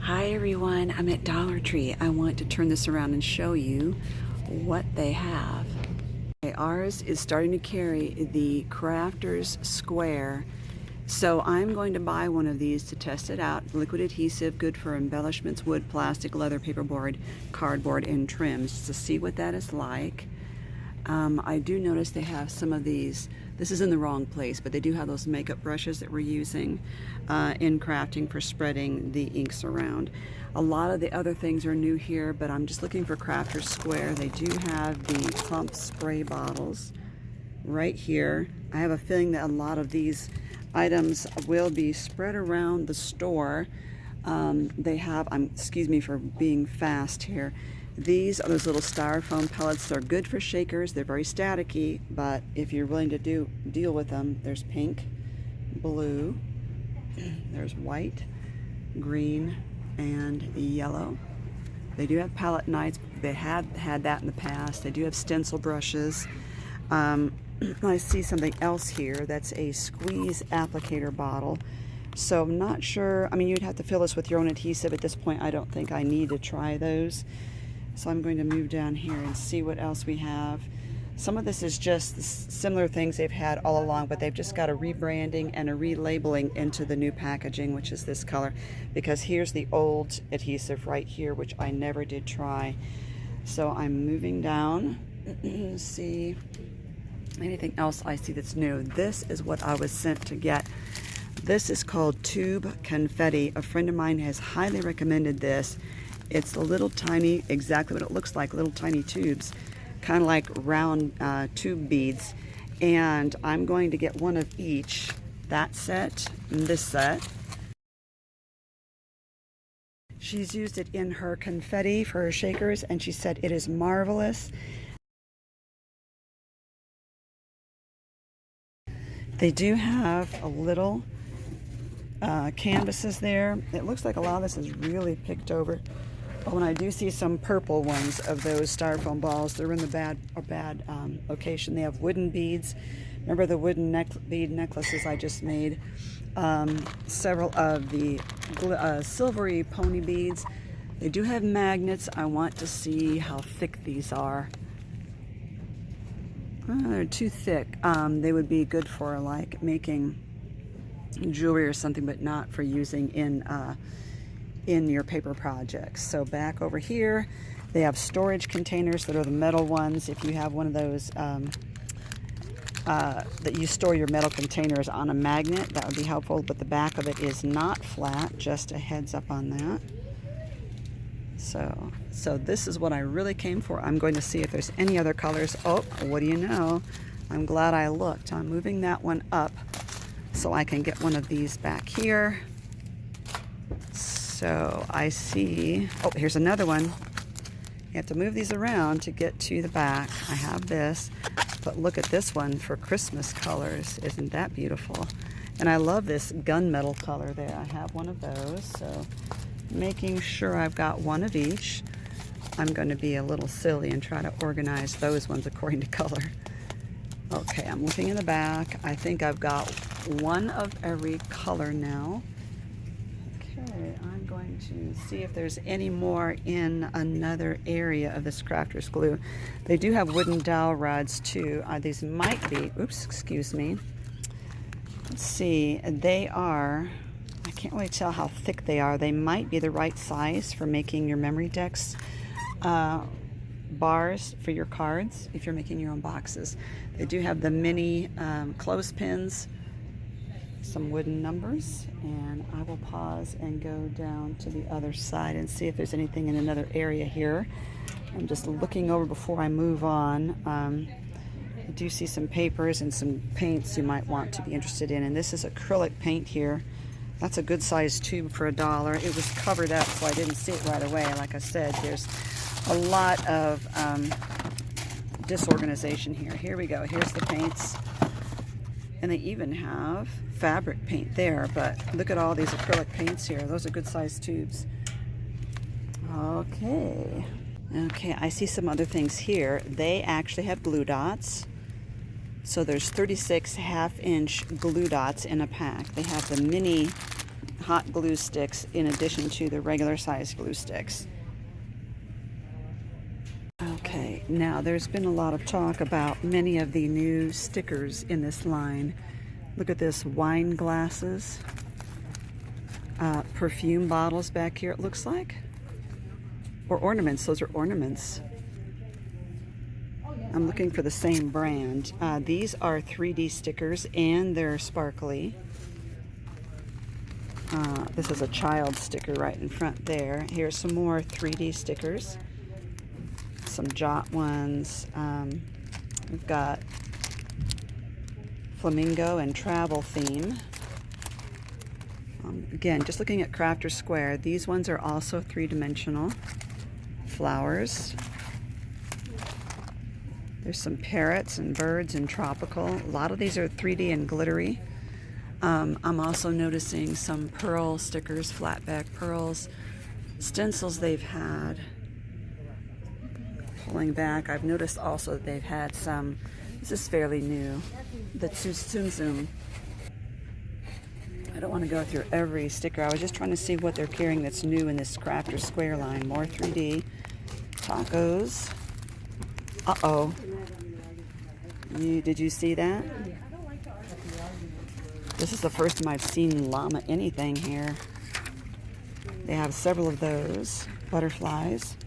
Hi everyone, I'm at Dollar Tree. I want to turn this around and show you what they have. Okay, ours is starting to carry the Crafters Square. So I'm going to buy one of these to test it out. Liquid adhesive, good for embellishments, wood, plastic, leather, paperboard, cardboard, and trims to see what that is like. I do notice they have some of these. This is in the wrong place, but they do have those makeup brushes that we're using in crafting for spreading the inks around. A lot of the other things are new here, but I'm just looking for Crafters Square. They do have the pump spray bottles right here. I have a feeling that a lot of these items will be spread around the store. They have, excuse me for being fast here. These are those little styrofoam pellets. They're good for shakers. They're very staticky, but if you're willing to deal with them, there's pink, blue, there's white, green, and yellow. They do have palette knives. They had that in the past. They do have stencil brushes. I see something else here. That's a squeeze applicator bottle. So I'm not sure. I mean, you'd have to fill this with your own adhesive. At this point, I don't think I need to try those. So I'm going to move down here and see what else we have. Some of this is just similar things they've had all along, but they've just got a rebranding and a relabeling into the new packaging, which is this color. Because here's the old adhesive right here, which I never did try. So I'm moving down. See anything else I see that's new. This is what I was sent to get. This is called Tube Confetti. A friend of mine has highly recommended this. It's a little tiny, exactly what it looks like, little tiny tubes, kind of like round tube beads. And I'm going to get one of each, that set and this set. She's used it in her confetti for her shakers, and she said it is marvelous. They do have a little canvases there. It looks like a lot of this is really picked over. But when I do see some purple ones of those styrofoam balls, they're in the bad location. They have wooden beads. Remember the wooden bead necklaces I just made? Several of the silvery pony beads. They do have magnets. I want to see how thick these are. They're too thick. They would be good for like making jewelry or something, but not for using in your paper projects. So back over here, they have storage containers that are the metal ones. If you have one of those that you store your metal containers on a magnet, that would be helpful. But the back of it is not flat. Just a heads up on that. So this is what I really came for. I'm going to see if there's any other colors. Oh, what do you know? I'm glad I looked. I'm moving that one up so I can get one of these back here. So I see, oh, here's another one. You have to move these around to get to the back. I have this, but look at this one for Christmas colors. Isn't that beautiful? And I love this gunmetal color there. I have one of those, so making sure I've got one of each. I'm going to be a little silly and try to organize those ones according to color. Okay, I'm looking in the back. I think I've got one of every color now. Okay, I'm going to see if there's any more in another area of this Crafters glue. They do have wooden dowel rods too. These might be, oops, excuse me. Let's see, they are, I can't really tell how thick they are. They might be the right size for making your memory decks bars for your cards if you're making your own boxes. They do have the mini clothespins, some wooden numbers, and I will pause and go down to the other side and see if there's anything in another area here. I'm just looking over before I move on. I do see some papers and some paints you might want to be interested in, and this is acrylic paint here. That's a good sized tube for $1. It was covered up, so I didn't see it right away. Like I said, there's a lot of disorganization here. Here we go. Here's the paints. And they even have fabric paint there, but look at all these acrylic paints here. Those are good sized tubes. Okay. Okay, I see some other things here. They actually have glue dots. So there's 36 half-inch glue dots in a pack. They have the mini hot glue sticks in addition to the regular size glue sticks. Okay, now there's been a lot of talk about many of the new stickers in this line. Look at this, wine glasses, perfume bottles back here it looks like, or ornaments. Those are ornaments. I'm looking for the same brand. These are 3D stickers and they're sparkly. This is a child sticker right in front there. Here's some more 3D stickers. Some jot ones. We've got flamingo and travel theme. Again, just looking at Crafter Square, these ones are also three-dimensional. Flowers. There's some parrots and birds and tropical. A lot of these are 3D and glittery. I'm also noticing some pearl stickers, flat-back pearls. Stencils they've had. Pulling back, I've noticed also that they've had some, this is fairly new, the Tsum Tsum. I don't want to go through every sticker. I was just trying to see what they're carrying that's new in this Crafter Square line. More 3D. Tacos. Uh-oh. Did you see that? This is the first time I've seen llama anything here. They have several of those. Butterflies.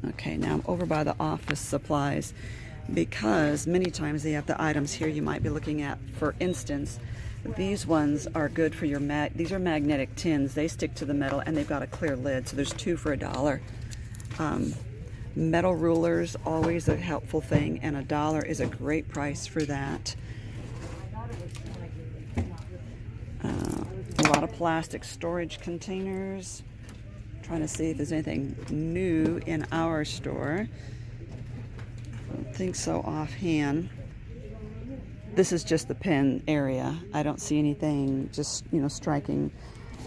Okay, now I'm over by the office supplies because many times they have the items here you might be looking at. For instance, these ones are good for your these are magnetic tins. They stick to the metal and they've got a clear lid, so there's 2 for $1. Metal rulers, always a helpful thing, and $1 is a great price for that. A lot of plastic storage containers. Trying to see if there's anything new in our store. I don't think so offhand. This is just the pen area. I don't see anything just, striking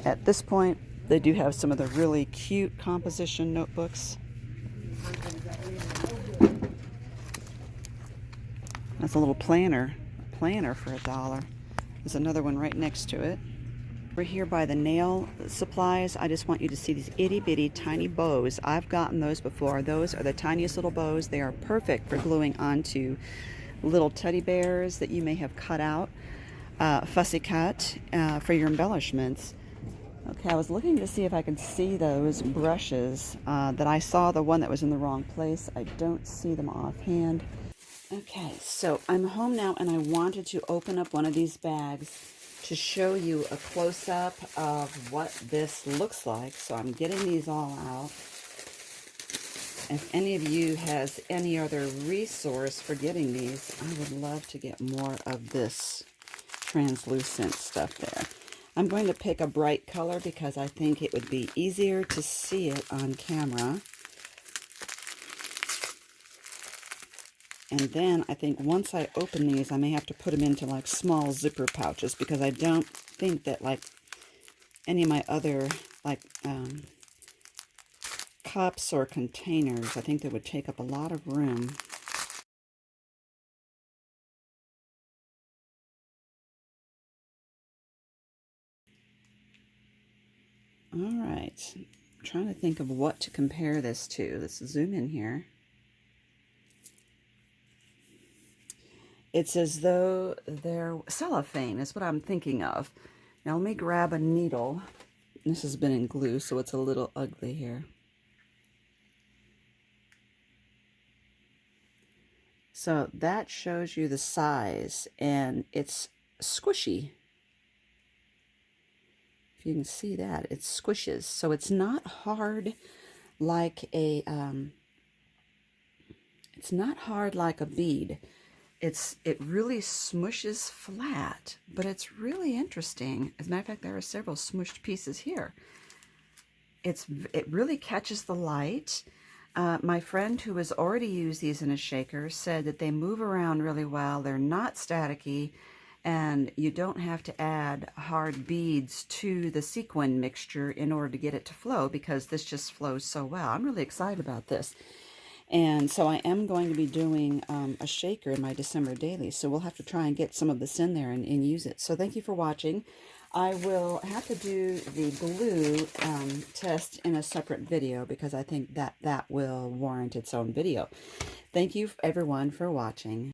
at this point. They do have some of the really cute composition notebooks. That's a little planner for $1. There's another one right next to it. We're here by the nail supplies. I just want you to see these itty bitty tiny bows. I've gotten those before. Those are the tiniest little bows. They are perfect for gluing onto little teddy bears that you may have cut out, fussy cut, for your embellishments. Okay, I was looking to see if I could see those brushes that I saw. The one that was in the wrong place. I don't see them offhand. Okay, so I'm home now and I wanted to open up one of these bags to show you a close-up of what this looks like. So I'm getting these all out. If any of you has any other resource for getting these, I would love to get more of this translucent stuff there. I'm going to pick a bright color because I think it would be easier to see it on camera. And then I think once I open these, I may have to put them into like small zipper pouches because I don't think that like any of my other like cups or containers, I think they would take up a lot of room. All right, I'm trying to think of what to compare this to. Let's zoom in here. It's as though they're cellophane is what I'm thinking of. Now let me grab a needle. This has been in glue, so it's a little ugly here. So that shows you the size, and it's squishy. If you can see that, it squishes. So it's not hard like a bead. It really smushes flat, but it's really interesting. As a matter of fact, there are several smushed pieces here. It really catches the light. My friend who has already used these in a shaker said that they move around really well. They're not staticky, and you don't have to add hard beads to the sequin mixture in order to get it to flow because this just flows so well. I'm really excited about this. And so I am going to be doing a shaker in my December daily. So we'll have to try and get some of this in there and use it. So thank you for watching. I will have to do the glue test in a separate video because I think that will warrant its own video. Thank you everyone for watching.